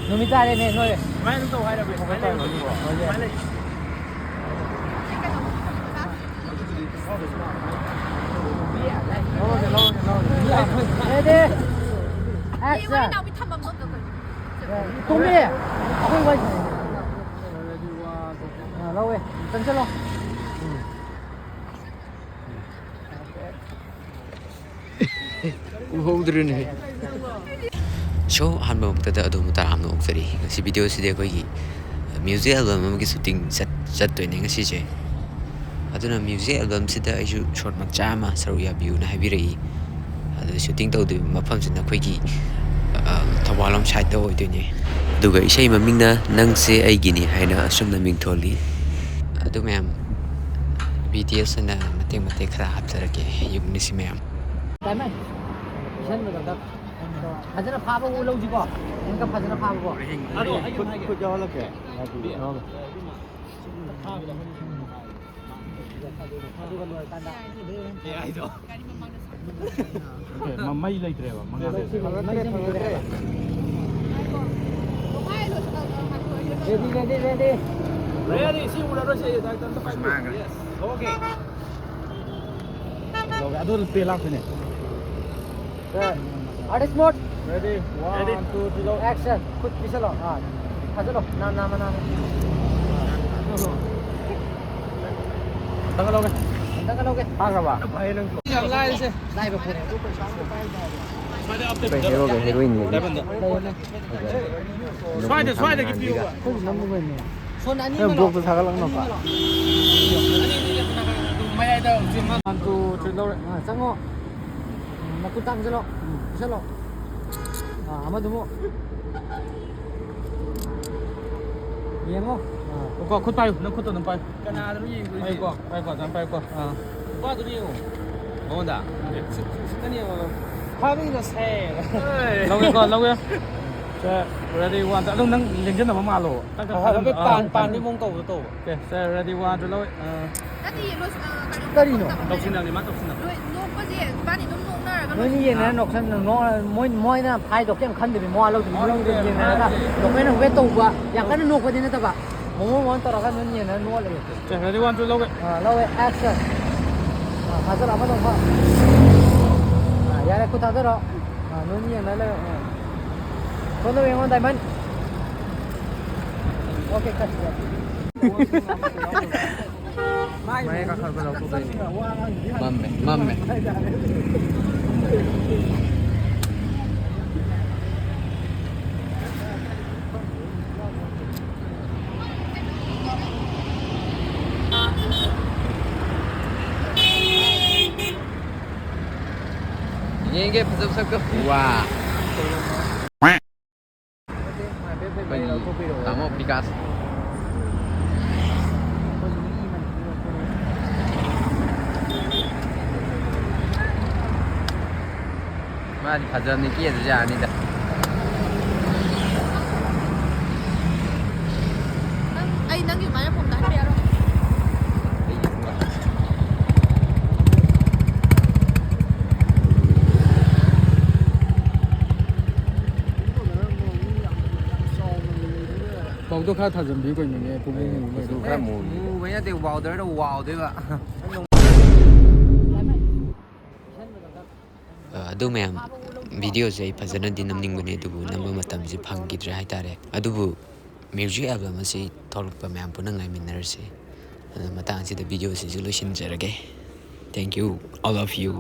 ꯅꯨꯃꯤꯠ ꯇꯥꯔꯦꯅꯦ ꯅꯣꯏ ꯁꯨꯃꯥꯏꯅ ꯑꯗꯨꯝ ꯇꯧ ꯍꯥꯏꯔꯕ꯭ꯔꯦ ꯁꯨꯃꯥꯏꯅ ꯂꯩꯔꯕ꯭ꯔꯣ Ready? Action. Tung đi. Quay quay. Lâu rồi. Chân chân lâu. ꯎꯍꯧꯗ꯭ꯔꯦꯅꯦ ꯁꯣ ꯑꯍꯥꯟꯕ ꯃꯛꯇꯗ ꯑꯗꯣꯝꯕꯨ ꯇꯔꯥꯝꯅ ꯑꯣꯛꯆꯔꯤ ꯉꯁꯤ ꯚꯤꯗꯤꯑꯣꯁꯤꯗꯤ ꯑꯩꯈꯣꯏꯒꯤ ꯃ꯭ꯌꯨꯖꯤꯛ ꯑꯦꯜꯕꯝ ꯑꯃꯒꯤ ꯁꯨꯇꯤꯡ ꯆꯠꯇꯣꯏꯅꯦ ꯉꯁꯤꯁꯦ ꯑꯗꯨꯅ ꯃ꯭ꯌꯨꯖꯤꯛ ꯑꯦꯜꯕꯝꯁꯤꯗ ꯑꯩꯁꯨ ꯁꯣꯔꯠ ꯃꯆꯥ ꯑꯃ ꯁꯔꯨꯛ ꯌꯥꯕꯤꯌꯨꯅ ꯍꯥꯏꯕꯤꯔꯛꯏ ꯑꯗꯨ ꯁꯨꯇꯤꯡ ꯇꯧꯗꯣꯏꯕ ꯃꯐꯝꯁꯤꯅ ꯑꯩꯈꯣꯏꯒꯤ ꯊꯧꯕꯥꯜꯂꯣꯝ ꯁꯥꯏꯗꯇ ꯑꯣꯏꯗꯣꯏꯅꯦ ꯑꯗꯨꯒ ꯏꯁꯩ ꯃꯃꯤꯡꯅ ꯅꯪꯁꯦ ꯑꯩꯒꯤꯅꯤ ꯍꯥꯏꯅ ꯑꯁꯨꯝꯅ ꯃꯤꯡꯊꯣꯜꯂꯤ ꯑꯗꯨ ꯃꯌꯥꯝ BTS ꯑꯅ ꯃꯇꯦꯛ ꯃꯇꯦꯛ ꯈꯔ ꯍꯥꯞꯆꯔꯛꯀꯦ ꯌꯨꯝꯅꯤꯁꯤ ꯃꯌꯥꯝ Diamond. ꯏꯁꯟꯕꯗ ꯐꯖꯅ ꯐꯥꯕ ꯂꯧꯁꯤꯀꯣ ꯑꯃꯨꯛꯀ ꯐꯖꯅ ꯐꯥꯕꯀꯣ ꯑꯗꯣ ꯑꯩ ꯈꯨꯠ ꯌꯥꯎꯍꯜꯂꯛꯀꯦ ꯑꯗꯨꯒ ꯂꯣꯏꯔꯀꯥꯟꯗ ꯑꯩꯗꯣ ꯃꯩ ꯂꯩꯇ꯭ꯔꯦꯕ Ready. Ready, ꯁꯤ ꯎꯔꯔꯣꯏꯁꯦ ꯗꯥꯏꯔꯦꯛꯇꯔ ꯄꯥꯏꯕꯤꯌꯨ 오케이 ꯑꯗꯨ ꯄꯦ ꯂꯥꯛꯇꯣꯏꯅꯦ Artist mode. Ready, 1, 2, 3, Action. Khut pisalo. Hajalo. Nama. Tanggalog Tanggalog. Pagaba. Live live po. ꯍꯦꯔꯣꯒ ꯍꯦꯔꯣꯏꯟꯒ 스와이드 기피우가 손 아니 그냥 블록도 사갈랑나 봐 마야이다 지금 1, 2, 3 넣으래 Sango. Makutang salo. Salo. Amado mo. Yengo. 오빠 콧 봐요 너 콧도 너 봐요 까나드로 이거 빨고 잠 빨고 오빠도 이거 먹는다 스크니어 파밍도 새 lâu 자 ready one lúc nâng lên chân là bóng malo pan đi mông cầu tổ ok ready one rồi lâu Tarino. đọc xin nào đi mắt đọc xin nào Nói như vậy nè, nó mỗi na phai đọc cái khăn thì mua lâu thì mua lâu thì như này là đọc cái nó cái tủ quá,อย่างcái nó nuốt cái gì nữa ta cả, muốn tao cái nó như này nuốt lại. 자 ready one rồi lâu lâu action. 가서 아마 좀 봐. 야래 코 타더라. 눈이 날래. 손도 왼원 다이만. 오케이 컷. May kakagalaw po kayo. Mame. Nghe phật sắc cơ. Wow. Tamo Picasso. 마디 가자니 끼어들지 아니다. Ay, nang yung mana pong dahil pero. bầu khá thật bí của mình nghe cũng 또 그래 뭐 왜냐 되고 와우더라도 와우더가 ꯑꯗꯨ ꯃꯌꯥꯝ ꯚꯤꯗꯤꯑꯣꯁꯦ ꯑꯩ ꯐꯖꯅꯗꯤ ꯅꯝꯅꯤꯡꯕꯅꯦ ꯑꯗꯨꯕꯨ ꯅꯝꯕ ꯃꯇꯝꯁꯤ ꯐꯪꯈꯤꯗ꯭ꯔꯦ ꯍꯥꯏꯇꯥꯔꯦ ꯑꯗꯨꯕꯨ music album ꯑꯁꯤ ꯊꯣꯛꯂꯛꯄ ꯃꯌꯥꯝ ꯄꯨꯟꯅ ꯉꯥꯏꯃꯤꯟꯅꯔꯁꯤ ꯑꯗꯨꯅ ꯃꯇꯥꯡ ꯑꯁꯤꯗ ꯚꯤꯗꯤꯑꯣꯁꯤꯁꯨ ꯂꯣꯏꯁꯤꯟꯖꯔꯒꯦ thank you all of U